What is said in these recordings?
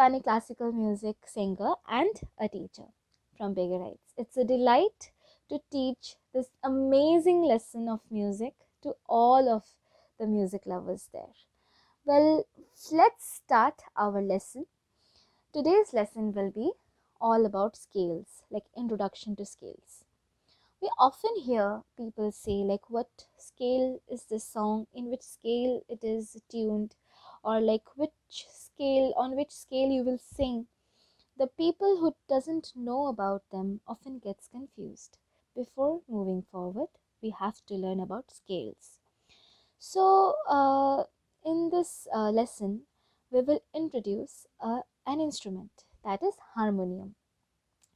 Pakistani classical music singer and a teacher from PiggyRide. It's a delight to teach this amazing lesson of music to all of the music lovers there. Well, let's start our lesson. Today's lesson will be all about scales, like introduction to scales. We often hear people say like what scale is this song, in which scale it is tuned, or like on which scale you will sing. The people who doesn't know about them often gets confused. Before moving forward, we have to learn about scales. So in this lesson, we will introduce an instrument, that is harmonium.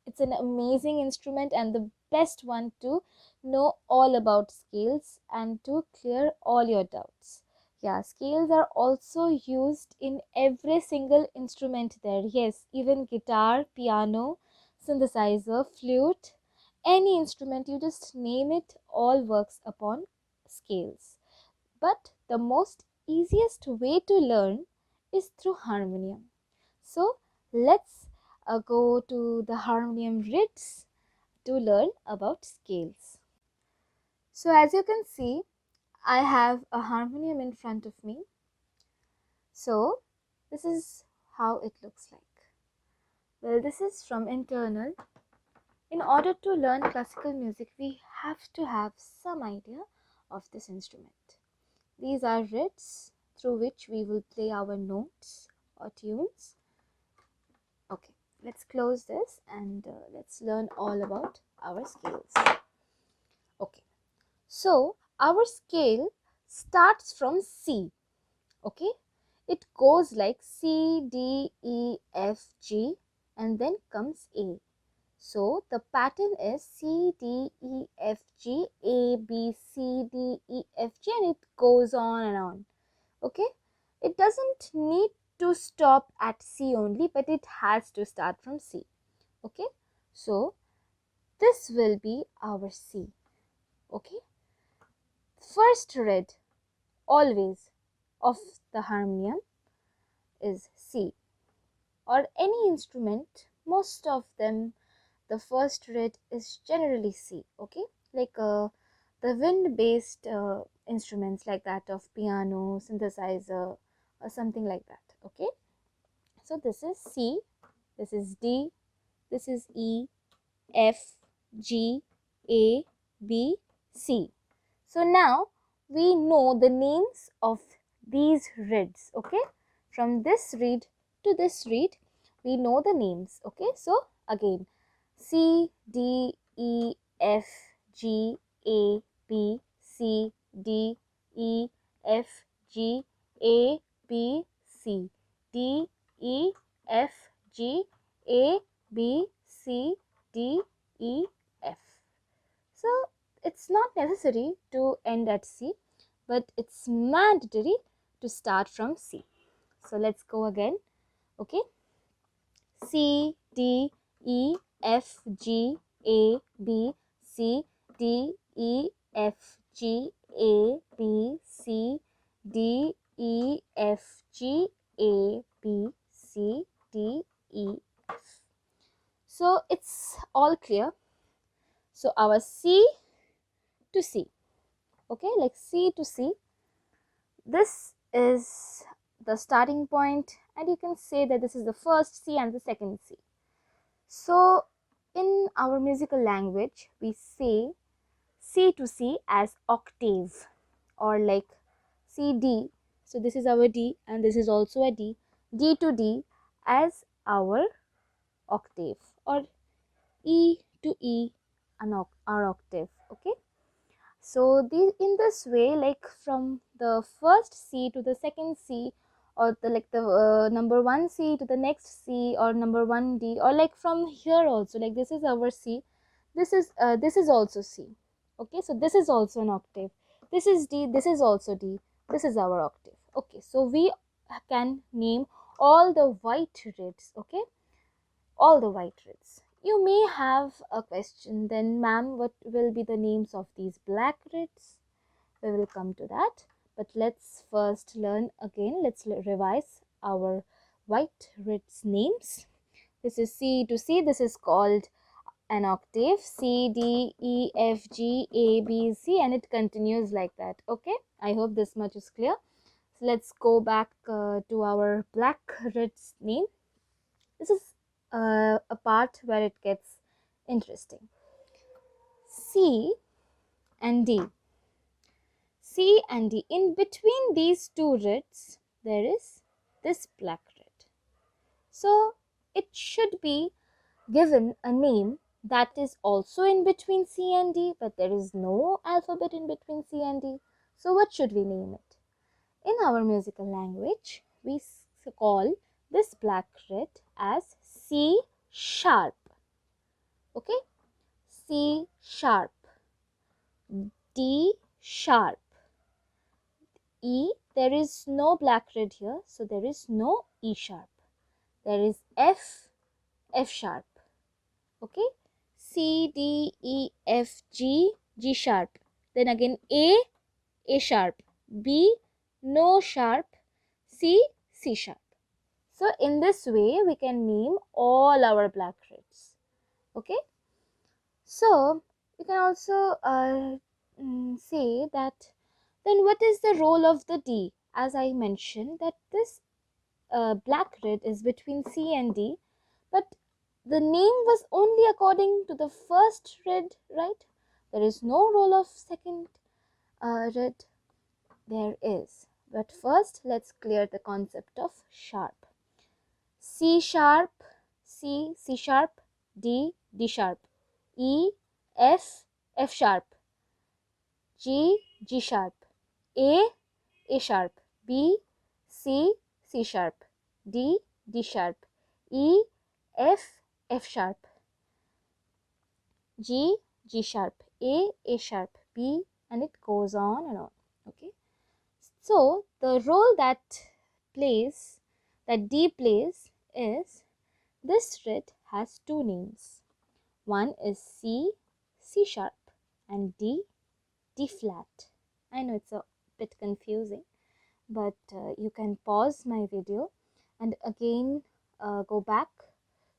It's an amazing instrument and the best one to know all about scales and to clear all your doubts. Yeah, scales are also used in every single instrument there. Yes, even guitar, piano, synthesizer, flute, any instrument, you just name it, all works upon scales. But the most easiest way to learn is through harmonium. So let's go to the harmonium reeds to learn about scales. So as you can see, I have a harmonium in front of me. So this is how it looks like. Well, this is from internal. In order to learn classical music, we have to have some idea of this instrument. These are reeds through which we will play our notes or tunes. Okay, let's close this and let's learn all about our scales. Okay, so our scale starts from C. Okay, it goes like C, D, E, F, G, and then comes A. So the pattern is C, D, E, F, G, A, B, C, D, E, F, G, and it goes on and on. Okay, it doesn't need to stop at C only, but it has to start from C. Okay, so this will be our C. Okay, first reed always of the harmonium is C, or any instrument, most of them, the first reed is generally C. Okay, like the wind based instruments like that of piano, synthesizer, or something like that. Okay, so this is C, this is D, this is E, F, G, A, B, C. So now we know the names of these reeds. Okay, from this reed to this reed we know the names. Okay, so again C, D, E, F, G, A, B, C, D, E, F, G, A, B, C, D, E, F, G, A, B, C, D, E, F. So it's not necessary to end at C, but it's mandatory to start from C. So let's go again. Okay, C, D, E, F, G, A, B, C, D, E, F, G, A, B, C, D, E, F, G, A, B, C, D, E, F. So it's all clear. So our C to C. Okay, like C to C. This is the starting point, and you can say that this is the first C and the second C. So in our musical language, we say C to C as octave, or like C D. So this is our D and this is also a D. D to D as our octave, or E to E our octave. Okay. So in this way, like from the first C to the second C, or the number 1 C to the next C, or number 1 D, or like from here also, like this is our C, this is also C. Okay, so this is also an octave, this is D, this is also D, this is our octave. Okay, so we can name all the white reeds. Okay, all the white reeds. You may have a question then, ma'am, what will be the names of these black reeds? We will come to that, but let's first learn again. Let's revise our white reds names. This is C to C. This is called an octave. C, D, E, F, G, A, B, C, and it continues like that. Okay, I hope this much is clear. So let's go back to our black reds name. This is a part where it gets interesting. C and D. C and D. In between these two reds, there is this black red. So it should be given a name that is also in between C and D, but there is no alphabet in between C and D. So what should we name it? In our musical language, we call this black red as C sharp. Okay? C sharp, D sharp, E. There is no black red here, so there is no E sharp. There is F, F sharp. Okay? C, D, E, F, G, G sharp. Then again A sharp. B, no sharp. C, C sharp. So in this way, we can name all our black reds. Okay? So you can also say that then what is the role of the D? As I mentioned that this black red is between C and D, but the name was only according to the first red, right? There is no role of second red. There is. But first, let's clear the concept of sharp. C sharp, C, C sharp, D, D sharp, E, F, F sharp, G, G sharp, A sharp, B, C, C sharp, D, D sharp, E, F, F sharp, G, G sharp, A sharp, B, and it goes on and on. Okay. So the role that D plays is this red has two names. One is C, C sharp, and D, D flat. I know it's a bit confusing, but you can pause my video and again go back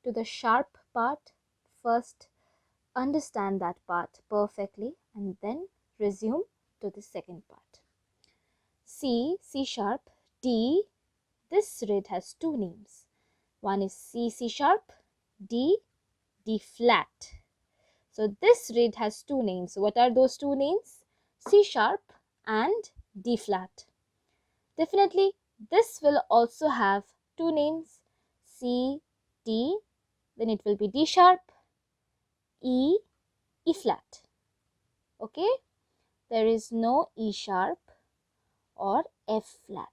to the sharp part. First understand that part perfectly and then resume to the second part. C, C sharp, D. This red has two names. One is C, C sharp, D, D flat. So this red has two names. What are those two names? C sharp and D flat. Definitely this will also have two names, C, D, then it will be D sharp, E, E flat. Okay, there is no E sharp or F flat.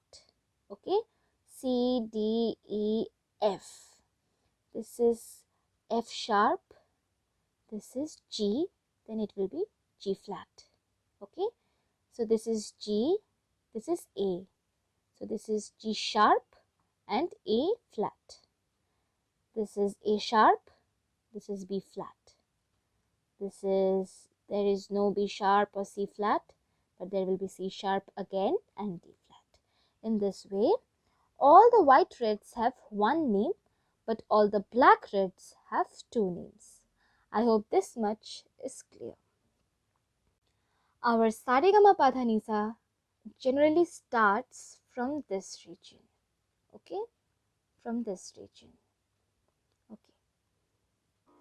Okay, C, D, E, F. This is F sharp, this is G, then it will be G flat. Okay, so this is G, this is A. So this is G sharp and A flat. This is A sharp, this is B flat. There is no B sharp or C flat, but there will be C sharp again and D flat. In this way, all the white reds have one name, but all the black reds have two names. I hope this much is clear. Our Saregama generally starts from this region. Okay, from this region. Okay,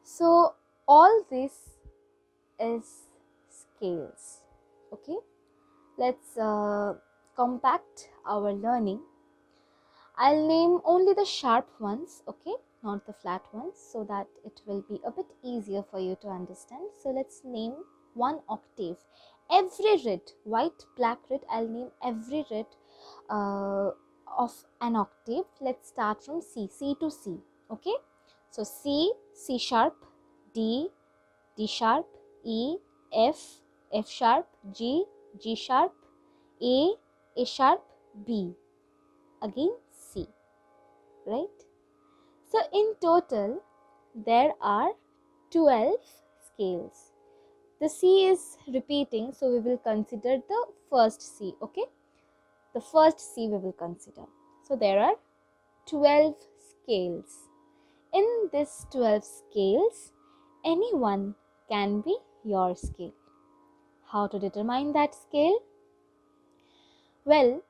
so all this is scales. Okay, let's compact our learning. I'll name only the sharp ones, okay, not the flat ones, so that it will be a bit easier for you to understand. So let's name one octave. Every red, white, black, red, I'll name every red of an octave. Let's start from C, C to C, okay. So C, C sharp, D, D sharp, E, F, F sharp, G, G sharp, A sharp, B, again C, right? So in total there are 12 scales. The C is repeating, so we will consider the first C, okay? The first C we will consider. So there are 12 scales. In these 12 scales, anyone can be your scale. How to determine that scale? Well,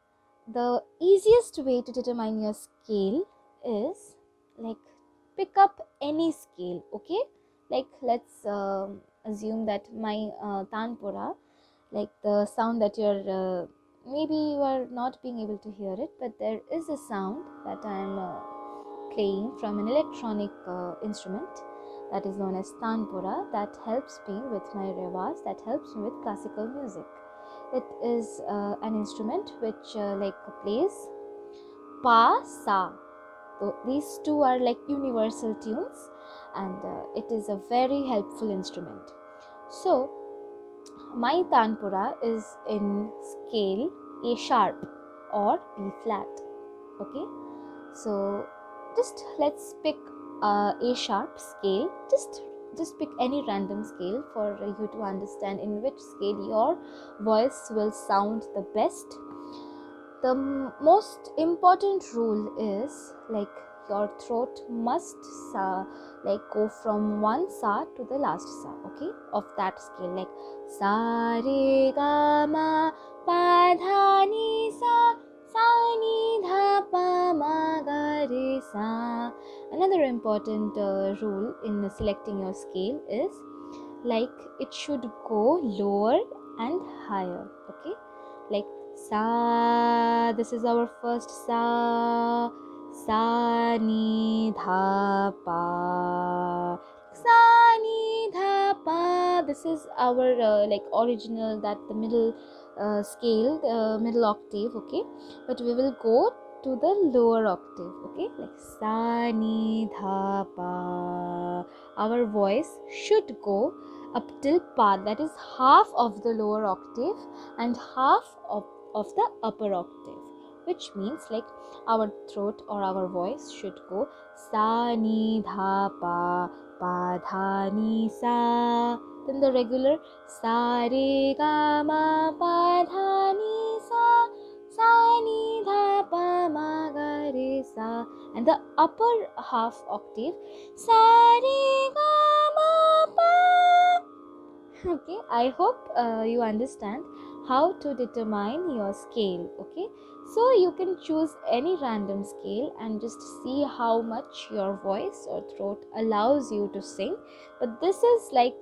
the easiest way to determine your scale is like pick up any scale, okay? Like let's assume that my tanpura, like the sound that maybe you are not being able to hear it, but there is a sound that I am playing from an electronic instrument that is known as tanpura, that helps me with my revas, that helps me with classical music. It is an instrument which plays pa sa. So these two are like universal tunes, and it is a very helpful instrument. So my tanpura is in scale A sharp or B flat. Okay, so just let's pick A sharp scale. Just pick any random scale for you to understand in which scale your voice will sound the best. The most important rule is like your throat must go from one sa to the last sa, okay, of that scale, like sa re ga ma pa dha ni sa, sa ni dha pa ma ga re sa. Another important rule in selecting your scale is like it should go lower and higher, okay, like sa, this is our first sa, sa ni dha pa, sa ni dha pa. This is our original, that the middle scale, the middle octave, okay, but we will go to the lower octave, okay, like sa ni dha pa. Our voice should go up till pa, that is half of the lower octave and half of the upper octave, which means like our throat or our voice should go sa ni dha pa, pa dha ni sa, then the regular sa re ga ma pa dha ni sa, sa ni dha pa ma ga re sa, and the upper half octave sa re ga ma pa. Okay, I hope you understand how to determine your scale. Okay, so you can choose any random scale and just see how much your voice or throat allows you to sing, but this is like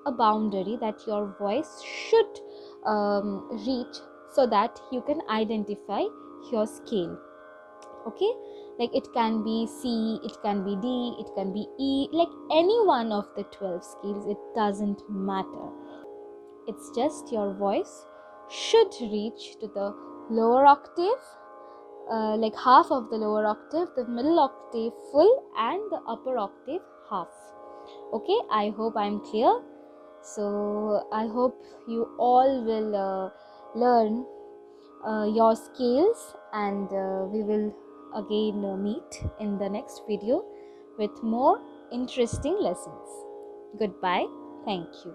a boundary that your voice should reach, so that you can identify your scale. Okay, like it can be C, it can be D, it can be E, like any one of the 12 scales, it doesn't matter. It's just your voice should reach to the lower octave, like half of the lower octave, the middle octave full, and the upper octave half. Okay, I hope I'm clear. So I hope you all will learn your scales, and we will again meet in the next video with more interesting lessons. Goodbye. Thank you.